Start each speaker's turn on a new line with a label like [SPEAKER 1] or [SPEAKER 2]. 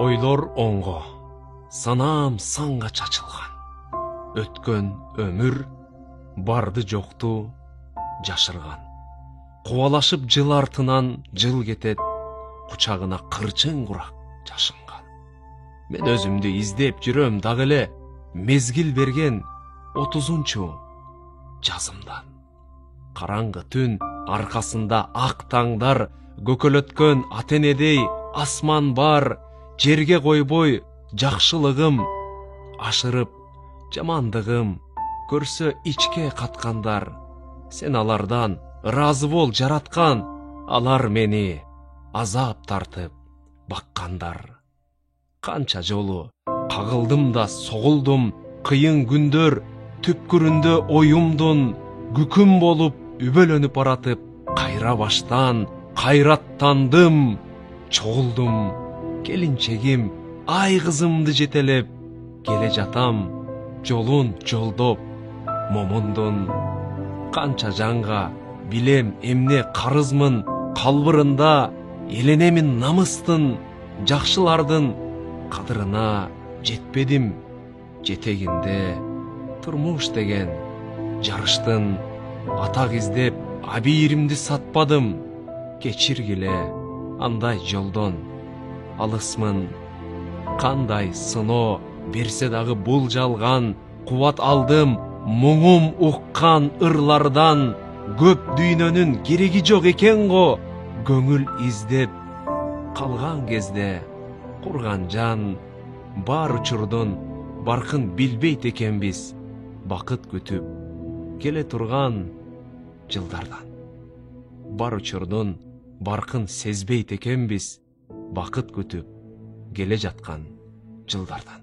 [SPEAKER 1] Ойлор оңго, санам санга чачылган. Өткөн өмүр барды жокту жашырган. Кубалашып жыл артынан жыл кетет, кучагына кырчың курак жашынган. Мен өзүмдү издеп жүрөм дагы эле мезгил берген 30-чу жазымдан. Караңгы түн аркасында ак таңдар, көкөлөткөн атенедей асман бар, жерге койбой жакшылыгым, ашырып жамандыгым көрсө ичке каткандар. Сен алардан ыраазы бол жараткан, алар мени азап тартып баккандар. Канча жолу кагылдым да согулдум, кыйын күндөр түпкүрүндө оюмдун, күкүм болуп үбөлөнүп баратып, кайра баштан кайраттандым, чогулдум. Келинчегим ай кызымды жетелеп, келе жатам жолун жолдоп момундун. Канча жанга билем эмне карызмын, калбырында эленемин намыстын, жакшылардын кадырына жетпедим, жетегинде турмуш деген жарыштын. Атак издеп абийиримди сатпадым, кечиргиле андай жолдон алысмын. Кандай сыноо берсе дагы бул жалган, кубат алдым муңум уккан ырлардан. Көп дүйнөнүн кереги жок экен го, көңүл издеп калган кезде курган жан. Бар учурдун баркын билбейт экенбиз, бакыт күтүп келе турган жылдардан. Бар учурдун баркын сезбейт экенбиз, бакыт күтүп келе жаткан жылдардан.